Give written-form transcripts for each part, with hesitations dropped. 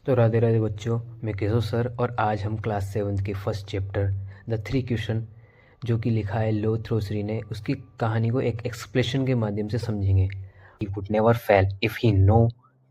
तो राधे राधे बच्चों, मैं केशव सर और आज हम क्लास 7 के first chapter the three question जो कि लिखा है लो थ्रोसरी ने, उसकी कहानी को एक एक्सप्लेशन के माध्यम से समझेंगे। He would never fail if he know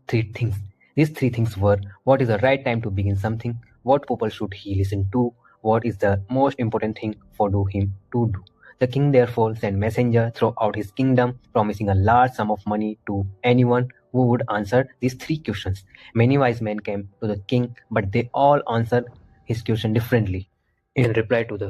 three things. These three things were: what is the right time to begin something, what people should he listen to, what is the most important thing for him to do. The king therefore sent messenger throughout his kingdom, promising a large sum of money to anyone who would answer these three questions. Many wise men came to the king, but they all answered his question differently. In reply to the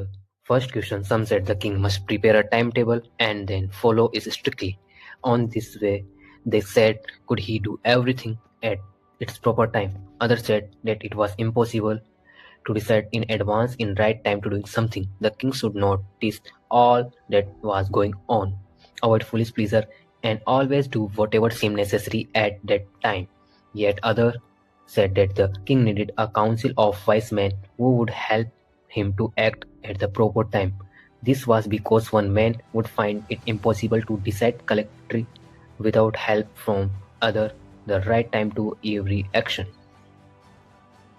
first question, some said the king must prepare a timetable and then follow it strictly. On this way, they said, could he do everything at its proper time? Others said that it was impossible to decide in advance in right time to doing something. The king should notice all that was going on, avoid foolish pleasure, and always do whatever seemed necessary at that time. Yet others said that the king needed a council of wise men who would help him to act at the proper time. This was because one man would find it impossible to decide collectively without help from other the right time to every action.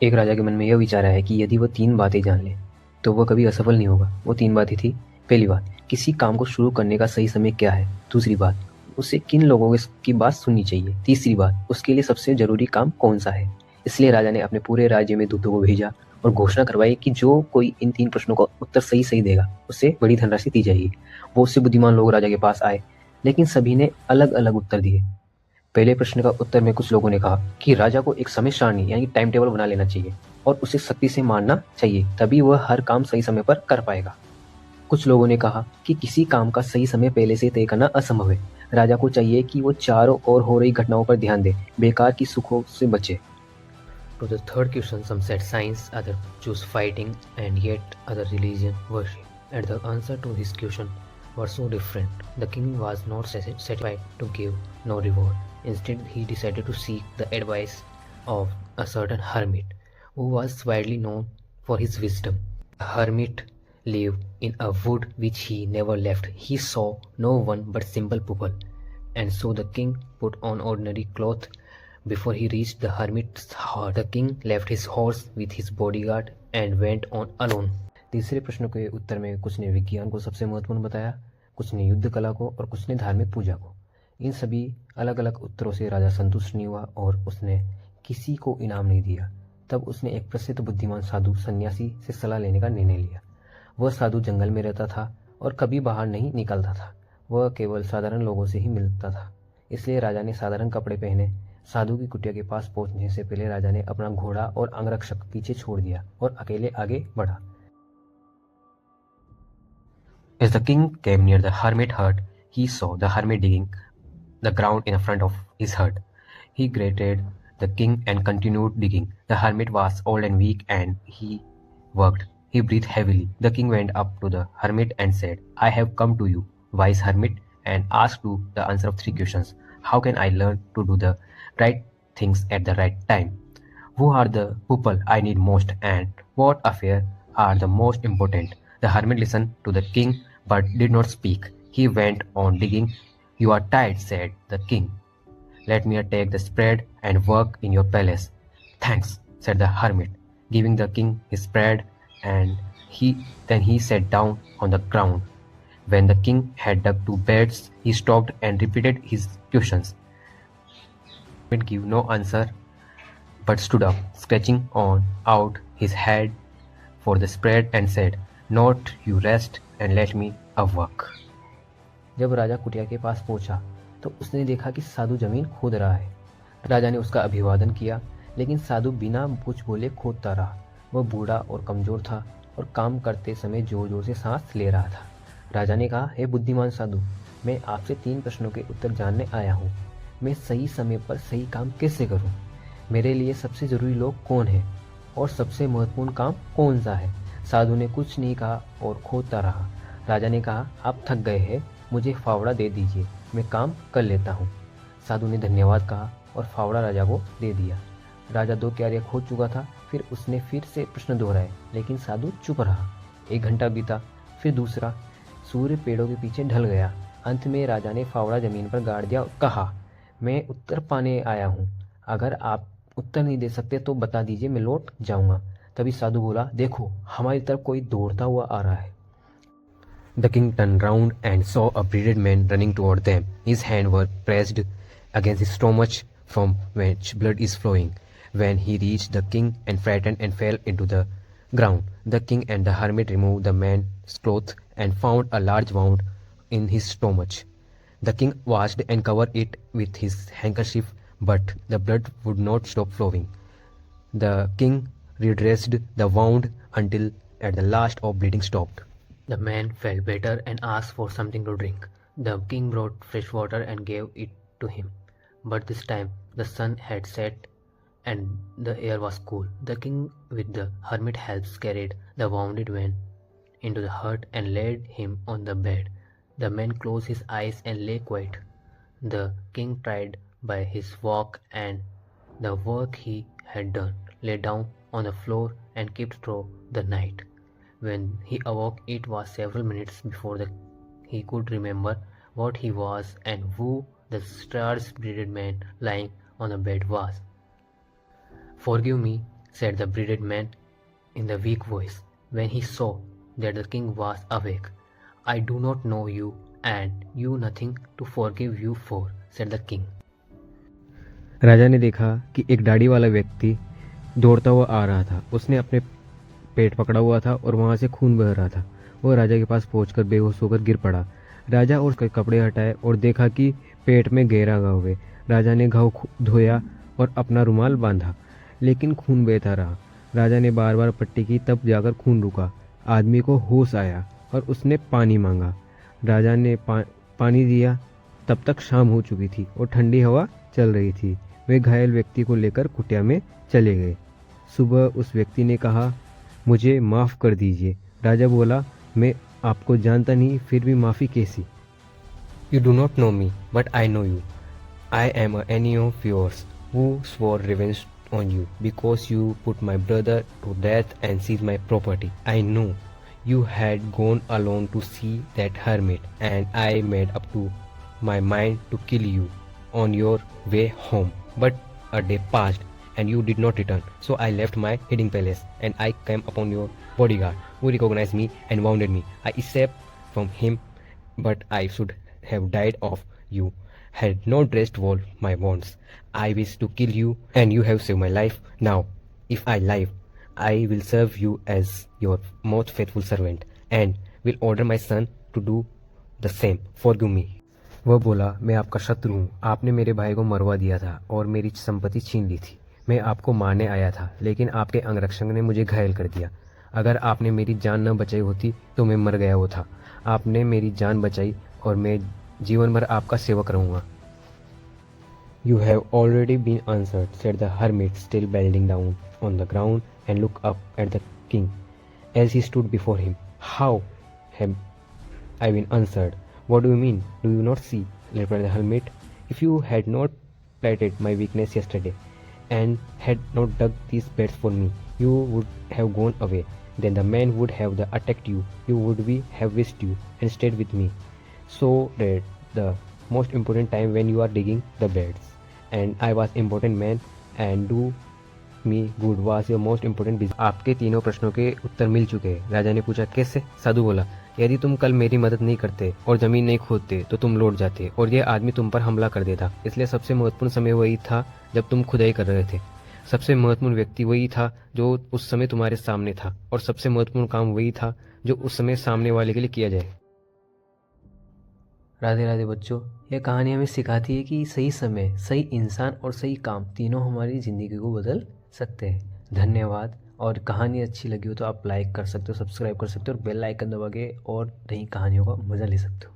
एक राजा के मन में यह विचार आया कि यदि वह 3 बातें जान ले तो वह कभी असफल नहीं होगा। वो 3 बातें थी। पहली बात, किसी काम को शुरू करने का सही समय क्या है। दूसरी बात, उसे किन लोगों की बात सुननी चाहिए। तीसरी बात, उसके लिए सबसे जरूरी काम कौन सा है। इसलिए राजा ने अपने पूरे राज्य में दूतों को भेजा और घोषणा करवाई कि जो कोई इन 3 प्रश्नों का उत्तर सही देगा उसे बड़ी धनराशि दी जाएगी। वो उससे बुद्धिमान लोग राजा के पास आए, लेकिन सभी ने अलग अलग उत्तर दिए। पहले प्रश्न का उत्तर में कुछ लोगों ने कहा कि राजा को एक समय सारणी यानी टाइम टेबल बना लेना चाहिए और उसे सख्ती से मानना चाहिए, तभी वह हर काम सही समय पर कर पाएगा। कुछ लोगों ने कहा कि किसी काम का सही समय पहले से तय करना असंभव है। राजा को चाहिए कि वो चारों ओर हो रही घटनाओं पर ध्यान दे, बेकार की सुखों से बचे। To the third question, some said science, others choose fighting, and yet other religion worship. And the answer to this question were so different. The king was not satisfied to give no reward. Instead, he decided to seek the advice of a certain hermit who was widely known for his wisdom. The hermit lived in a wood which he never left. He saw no one but simple people, and so the king put on ordinary clothes. Before he reached the hermit's hut, the king left his horse with his bodyguard and went on alone. तीसरे प्रश्न के उत्तर में कुछ ने विज्ञान को सबसे महत्वपूर्ण बताया, कुछ ने युद्ध कला को और कुछ ने धार्मिक पूजा को। इन सभी अलग अलग उत्तरों से राजा संतुष्ट नहीं हुआ और उसने किसी को इनाम नहीं दिया। तब उसने एक प्रसिद्ध बुद्धिमान साधु सन्यासी से सलाह लेने का निर्णय लिया। वह साधु जंगल में रहता था और कभी बाहर नहीं निकलता था। वह केवल साधारण लोगों से ही मिलता था। इसलिए राजा ने साधारण कपड़े पहने। साधु की कुटिया के पास पहुंचने से पहले राजा ने अपना घोड़ा और अंगरक्षक पीछे छोड़ दिया और अकेले आगे बढ़ा। As the king came near the hermit hut, he saw the hermit digging the ground in front of his hut. He greeted the king and continued digging. The hermit was old and weak and he worked. He breathed heavily. The king went up to the hermit and said, I have come to you, wise hermit, and asked you the answer of 3 questions. How can I learn to do the right things at the right time? Who are the people I need most, and what affairs are the most important? The hermit listened to the king but did not speak. He went on digging. You are tired, said the king. Let me take the spade and work in your palace. Thanks, said the hermit, giving the king his spade, and then he sat down on the ground. When the king had dug 2 beds, he stopped and repeated his questions. The hermit gave no answer, but stood up, stretching on out his head for the spade, and said, Not you rest and let me work. जब राजा कुटिया के पास पहुंचा तो उसने देखा कि साधु जमीन खोद रहा है। राजा ने उसका अभिवादन किया, लेकिन साधु बिना कुछ बोले खोदता रहा। वह बूढ़ा और कमजोर था और काम करते समय जोर जोर से सांस ले रहा था। राजा ने कहा, हे बुद्धिमान साधु, मैं आपसे 3 प्रश्नों के उत्तर जानने आया हूँ। मैं सही समय पर सही काम कैसे करूँ? मेरे लिए सबसे जरूरी लोग कौन हैं और सबसे महत्वपूर्ण काम कौन सा है? साधु ने कुछ नहीं कहा और खोदता रहा। राजा ने कहा, आप थक गए हैं, मुझे फावड़ा दे दीजिए, मैं काम कर लेता हूँ। साधु ने धन्यवाद कहा और फावड़ा राजा को दे दिया। राजा 2 क्यारियां खोद चुका था। फिर उसने फिर से प्रश्न दोहराए, लेकिन साधु चुप रहा। 1 घंटा बीता, फिर दूसरा। सूर्य पेड़ों के पीछे ढल गया। अंत में राजा ने फावड़ा जमीन पर गाड़ दिया और कहा, मैं उत्तर पाने आया हूँ। अगर आप उत्तर नहीं दे सकते तो बता दीजिए, मैं लौट जाऊंगा। तभी साधु बोला, देखो हमारी तरफ कोई दौड़ता हुआ आ रहा है। The king turned round and saw a bearded man running toward them. His hands were pressed against his stomach from which blood is flowing. When he reached the king and frightened and fell into the ground, the king and the hermit removed the man's clothes and found a large wound in his stomach. The king washed and covered it with his handkerchief, but the blood would not stop flowing. The king redressed the wound until at the last of bleeding stopped. The man felt better and asked for something to drink. The king brought fresh water and gave it to him. But this time the sun had set and the air was cool. The king with the hermit helps carried the wounded man into the hut and laid him on the bed. The man closed his eyes and lay quiet. The king tried by his walk and the work he had done, lay down on the floor and kept through the night. When he awoke, it was several minutes before he could remember what he was and who the star-bearded man lying on the bed was. "Forgive me," said the bearded man in the weak voice, when he saw that the king was awake. "I do not know you, and you nothing to forgive you for," said the king. राजा ने देखा कि एक दाढ़ी वाला व्यक्ति दौड़ता हुआ आ रहा था। उसने अपने पेट पकड़ा हुआ था और वहाँ से खून बह रहा था। वो राजा के पास पहुंचकर बेहोश होकर गिर पड़ा। राजा और उसके कपड़े हटाए और देखा कि पेट में गहरा घाव है। राजा ने घाव धोया और अपना रुमाल बांधा, लेकिन खून बहता रहा। राजा ने बार बार पट्टी की, तब जाकर खून रुका। आदमी को होश आया और उसने पानी मांगा। राजा ने पानी दिया। तब तक शाम हो चुकी थी और ठंडी हवा चल रही थी। वे घायल व्यक्ति को लेकर कुटिया में चले गए। सुबह उस व्यक्ति ने कहा, मुझे माफ़ कर दीजिए। राजा बोला, मैं आपको जानता नहीं, फिर भी माफ़ी कैसी? You do not know me, but I know you. I am an enemy of yours who swore revenge on you because you put my brother to death and seized my property. I know you had gone alone to see that hermit, and I made up to my mind to kill you on your way home. But a day passed and you did not return. So I left my hiding place and I came upon your bodyguard, who recognized me and wounded me. I escaped from him, but I should have died of you had not dressed all my wounds. I wish to kill you and you have saved my life. Now, if I live, I will serve you as your most faithful servant and will order my son to do the same. Forgive me. वह बोला, मैं आपका शत्रु हूँ। आपने मेरे भाई को मरवा दिया था और मेरी संपत्ति छीन ली थी। मैं आपको मारने आया था, लेकिन आपके अंगरक्षक ने मुझे घायल कर दिया। अगर आपने मेरी जान न बचाई होती तो मैं मर गया होता। आपने मेरी जान बचाई और मैं जीवन भर आपका सेवक रहूँगा। You have already been answered, said the hermit, still bending down on the ground and looked up at the king as he stood before him. How have I been answered? What do you mean? Do you not see? Replied the hermit. If you had not plighted my weakness yesterday and had not dug these beds for me, you would have gone away. Then the man would have attacked you. You would have wished you and stayed with me. So that the most important time when you are digging the beds, and I was important man and do me good was your most important business. आपके तीनों प्रश्नों के उत्तर मिल चुके हैं। राजा ने पूछा, कैसे? साधु बोला, यदि तुम कल मेरी मदद नहीं करते और जमीन नहीं खोदते तो तुम लौट जाते और यह आदमी तुम पर हमला कर देता। इसलिए सबसे महत्वपूर्ण समय वही था जब तुम खुदाई कर रहे थे। सबसे महत्वपूर्ण व्यक्ति वही था जो उस समय तुम्हारे सामने था, और सबसे महत्वपूर्ण काम वही था जो उस समय सामने वाले के लिए किया जाए। राधे राधे बच्चों, यह कहानी हमें सिखाती है कि सही समय, सही इंसान और सही काम तीनों हमारी ज़िंदगी को बदल सकते हैं। धन्यवाद। और कहानी अच्छी लगी हो तो आप लाइक कर सकते हो, सब्सक्राइब कर सकते हो और बेल आइकन दबा के और नई कहानियों का मज़ा ले सकते हो।